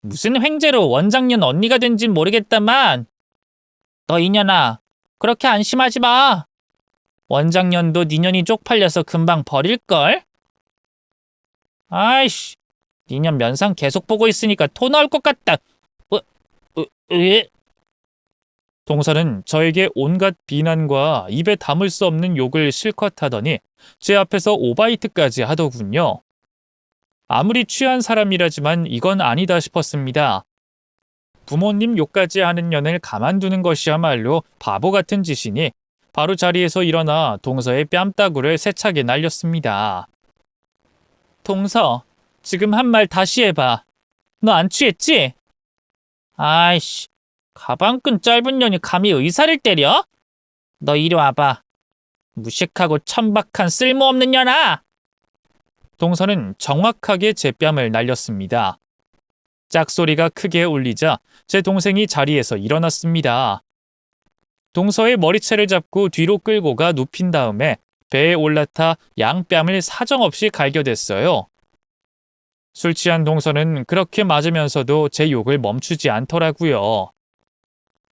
무슨 횡재로 원장년 언니가 된진 모르겠다만 너 이년아 그렇게 안심하지 마. 원장년도 니년이 쪽팔려서 금방 버릴걸? 아이씨 니년 면상 계속 보고 있으니까 토 나올 것 같다. 으. 동서는 저에게 온갖 비난과 입에 담을 수 없는 욕을 실컷 하더니 제 앞에서 오바이트까지 하더군요. 아무리 취한 사람이라지만 이건 아니다 싶었습니다. 부모님 욕까지 하는 년을 가만두는 것이야말로 바보 같은 짓이니 바로 자리에서 일어나 동서의 뺨따구를 세차게 날렸습니다. 동서 지금 한 말 다시 해봐. 너 안 취했지? 아이씨 가방끈 짧은 년이 감히 의사를 때려? 너 이리 와봐. 무식하고 천박한 쓸모없는 년아. 동서는 정확하게 제 뺨을 날렸습니다. 짝소리가 크게 울리자 제 동생이 자리에서 일어났습니다. 동서의 머리채를 잡고 뒤로 끌고 가 눕힌 다음에 배에 올라타 양뺨을 사정없이 갈겨댔어요. 술 취한 동서는 그렇게 맞으면서도 제 욕을 멈추지 않더라고요.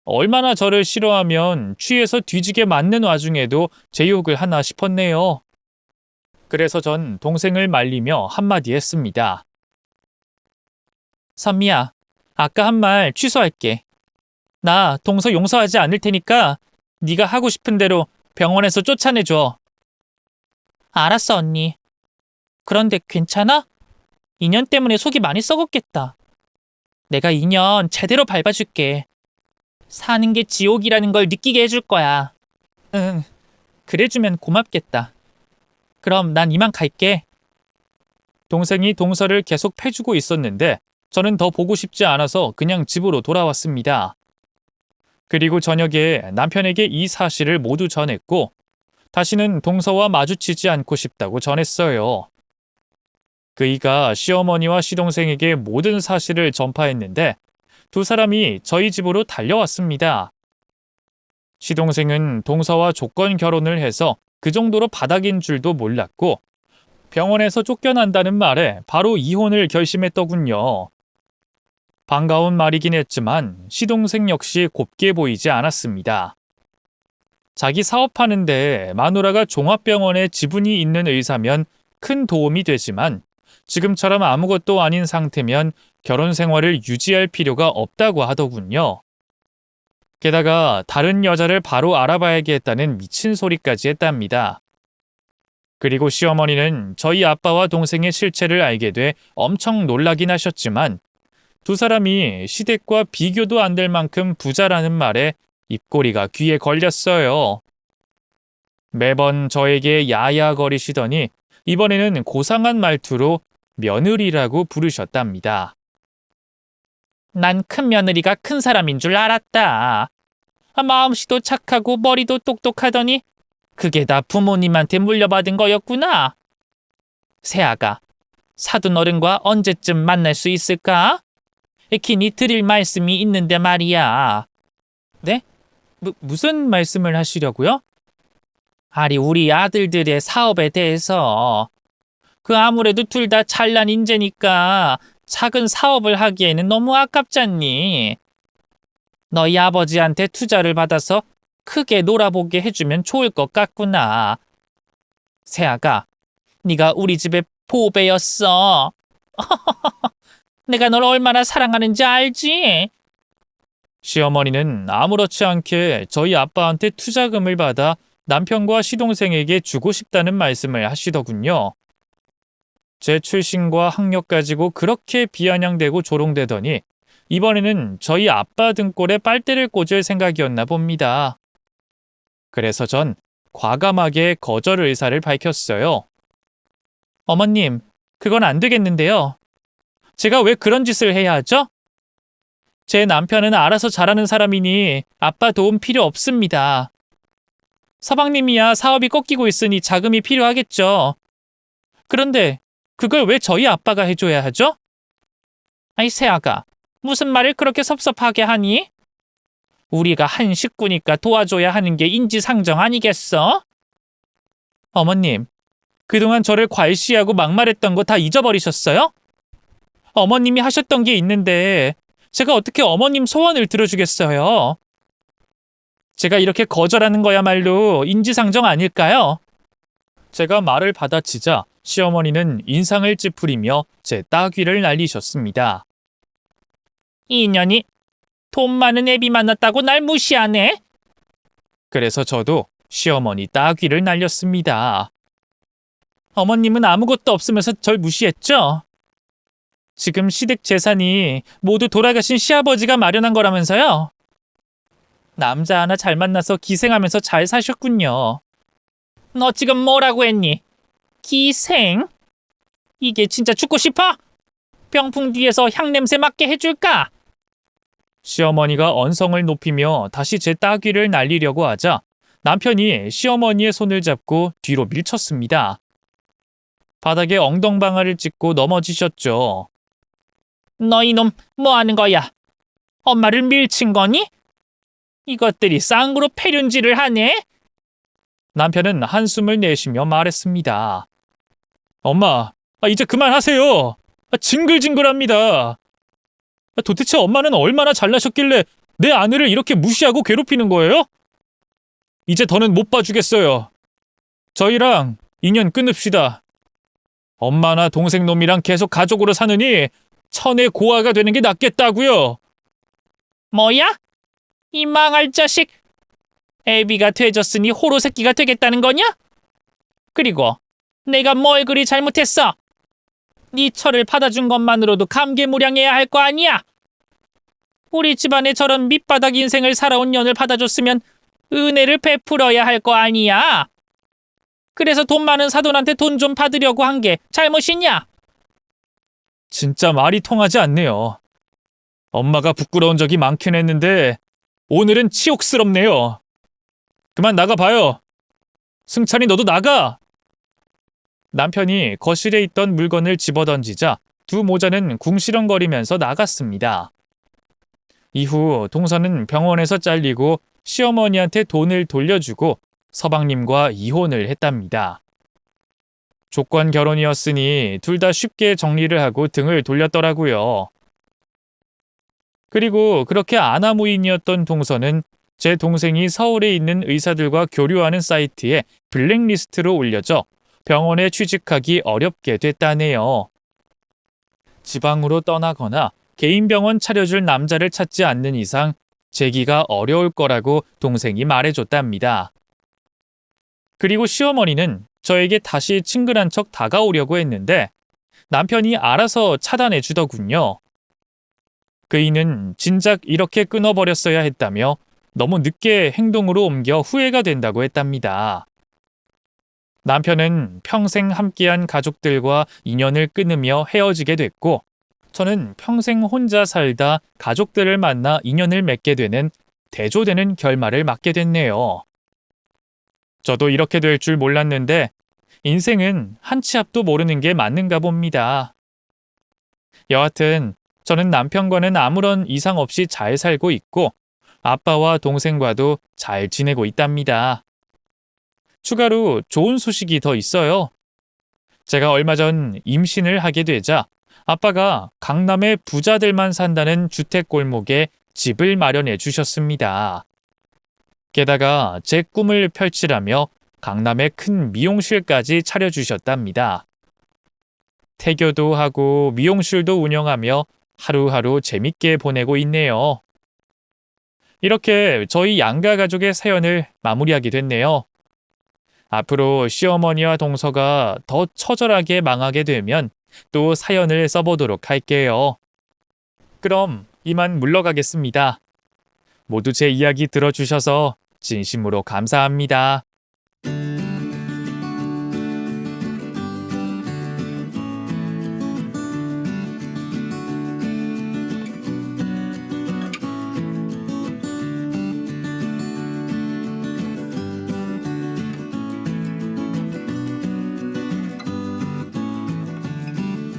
얼마나 저를 싫어하면 취해서 뒤지게 맞는 와중에도 제 욕을 하나 싶었네요. 그래서 전 동생을 말리며 한마디 했습니다. 선미야, 아까 한 말 취소할게. 나 동서 용서하지 않을 테니까 네가 하고 싶은 대로 병원에서 쫓아내줘. 알았어, 언니. 그런데 괜찮아? 2년 때문에 속이 많이 썩었겠다. 내가 2년 제대로 밟아줄게. 사는 게 지옥이라는 걸 느끼게 해줄 거야. 응, 그래주면 고맙겠다. 그럼 난 이만 갈게. 동생이 동서를 계속 패주고 있었는데 저는 더 보고 싶지 않아서 그냥 집으로 돌아왔습니다. 그리고 저녁에 남편에게 이 사실을 모두 전했고 다시는 동서와 마주치지 않고 싶다고 전했어요. 그이가 시어머니와 시동생에게 모든 사실을 전파했는데 두 사람이 저희 집으로 달려왔습니다. 시동생은 동서와 조건 결혼을 해서 그 정도로 바닥인 줄도 몰랐고 병원에서 쫓겨난다는 말에 바로 이혼을 결심했더군요. 반가운 말이긴 했지만 시동생 역시 곱게 보이지 않았습니다. 자기 사업하는데 마누라가 종합병원에 지분이 있는 의사면 큰 도움이 되지만 지금처럼 아무것도 아닌 상태면 결혼 생활을 유지할 필요가 없다고 하더군요. 게다가 다른 여자를 바로 알아봐야겠다는 미친 소리까지 했답니다. 그리고 시어머니는 저희 아빠와 동생의 실체를 알게 돼 엄청 놀라긴 하셨지만 두 사람이 시댁과 비교도 안 될 만큼 부자라는 말에 입꼬리가 귀에 걸렸어요. 매번 저에게 야야거리시더니 이번에는 고상한 말투로 며느리라고 부르셨답니다. 난 큰 며느리가 큰 사람인 줄 알았다. 마음씨도 착하고 머리도 똑똑하더니 그게 다 부모님한테 물려받은 거였구나. 새아가, 사돈 어른과 언제쯤 만날 수 있을까? 긴히 드릴 말씀이 있는데 말이야. 네? 무슨 말씀을 하시려고요? 아니, 우리 아들들의 사업에 대해서. 아무래도 둘 다 잘난 인재니까 작은 사업을 하기에는 너무 아깝잖니. 너희 아버지한테 투자를 받아서 크게 놀아보게 해주면 좋을 것 같구나. 새아가, 네가 우리 집의 보배였어. 내가 널 얼마나 사랑하는지 알지? 시어머니는 아무렇지 않게 저희 아빠한테 투자금을 받아 남편과 시동생에게 주고 싶다는 말씀을 하시더군요. 제 출신과 학력 가지고 그렇게 비아냥대고 조롱대더니 이번에는 저희 아빠 등골에 빨대를 꽂을 생각이었나 봅니다. 그래서 전 과감하게 거절 의사를 밝혔어요. 어머님, 그건 안 되겠는데요. 제가 왜 그런 짓을 해야 하죠? 제 남편은 알아서 잘하는 사람이니 아빠 도움 필요 없습니다. 서방님이야 사업이 꺾이고 있으니 자금이 필요하겠죠. 그런데 그걸 왜 저희 아빠가 해줘야 하죠? 아이 새아가, 무슨 말을 그렇게 섭섭하게 하니? 우리가 한 식구니까 도와줘야 하는 게 인지상정 아니겠어? 어머님, 그동안 저를 괄시하고 막말했던 거 다 잊어버리셨어요? 어머님이 하셨던 게 있는데 제가 어떻게 어머님 소원을 들어주겠어요? 제가 이렇게 거절하는 거야말로 인지상정 아닐까요? 제가 말을 받아치자 시어머니는 인상을 찌푸리며 제 따귀를 날리셨습니다. 이 인연이 돈 많은 애비 만났다고 날 무시하네? 그래서 저도 시어머니 따귀를 날렸습니다. 어머님은 아무것도 없으면서 절 무시했죠? 지금 시댁 재산이 모두 돌아가신 시아버지가 마련한 거라면서요? 남자 하나 잘 만나서 기생하면서 잘 사셨군요. 너 지금 뭐라고 했니? 기생? 이게 진짜 죽고 싶어? 병풍 뒤에서 향냄새 맡게 해줄까? 시어머니가 언성을 높이며 다시 제 따귀를 날리려고 하자 남편이 시어머니의 손을 잡고 뒤로 밀쳤습니다. 바닥에 엉덩방아를 찍고 넘어지셨죠. 너 이놈 뭐 하는 거야? 엄마를 밀친 거니? 이것들이 쌍으로 패륜질을 하네? 남편은 한숨을 내쉬며 말했습니다. 엄마, 이제 그만하세요. 징글징글합니다. 도대체 엄마는 얼마나 잘나셨길래 내 아내를 이렇게 무시하고 괴롭히는 거예요? 이제 더는 못 봐주겠어요. 저희랑 인연 끊읍시다. 엄마나 동생 놈이랑 계속 가족으로 사느니 천의 고아가 되는 게 낫겠다고요. 뭐야? 이 망할 자식. 애비가 돼졌으니 호로 새끼가 되겠다는 거냐? 그리고 내가 뭘 그리 잘못했어? 네 철을 받아준 것만으로도 감개무량해야 할 거 아니야? 우리 집안에 저런 밑바닥 인생을 살아온 년을 받아줬으면 은혜를 베풀어야 할 거 아니야? 그래서 돈 많은 사돈한테 돈 좀 받으려고 한 게 잘못이냐? 진짜 말이 통하지 않네요. 엄마가 부끄러운 적이 많긴 했는데 오늘은 치욕스럽네요. 그만 나가봐요. 승찬이 너도 나가! 남편이 거실에 있던 물건을 집어던지자 두 모자는 궁시렁거리면서 나갔습니다. 이후 동서는 병원에서 잘리고 시어머니한테 돈을 돌려주고 서방님과 이혼을 했답니다. 조건 결혼이었으니 둘 다 쉽게 정리를 하고 등을 돌렸더라고요. 그리고 그렇게 아나무인이었던 동서는 제 동생이 서울에 있는 의사들과 교류하는 사이트에 블랙리스트로 올려져 병원에 취직하기 어렵게 됐다네요. 지방으로 떠나거나 개인 병원 차려줄 남자를 찾지 않는 이상 재기가 어려울 거라고 동생이 말해줬답니다. 그리고 시어머니는 저에게 다시 친근한 척 다가오려고 했는데 남편이 알아서 차단해 주더군요. 그이는 진작 이렇게 끊어버렸어야 했다며 너무 늦게 행동으로 옮겨 후회가 된다고 했답니다. 남편은 평생 함께한 가족들과 인연을 끊으며 헤어지게 됐고, 저는 평생 혼자 살다 가족들을 만나 인연을 맺게 되는 대조되는 결말을 맞게 됐네요. 저도 이렇게 될 줄 몰랐는데 인생은 한 치 앞도 모르는 게 맞는가 봅니다. 여하튼 저는 남편과는 아무런 이상 없이 잘 살고 있고 아빠와 동생과도 잘 지내고 있답니다. 추가로 좋은 소식이 더 있어요. 제가 얼마 전 임신을 하게 되자 아빠가 강남의 부자들만 산다는 주택 골목에 집을 마련해 주셨습니다. 게다가 제 꿈을 펼치라며 강남에 큰 미용실까지 차려주셨답니다. 태교도 하고 미용실도 운영하며 하루하루 재밌게 보내고 있네요. 이렇게 저희 양가 가족의 사연을 마무리하게 됐네요. 앞으로 시어머니와 동서가 더 처절하게 망하게 되면 또 사연을 써보도록 할게요. 그럼 이만 물러가겠습니다. 모두 제 이야기 들어주셔서 진심으로 감사합니다.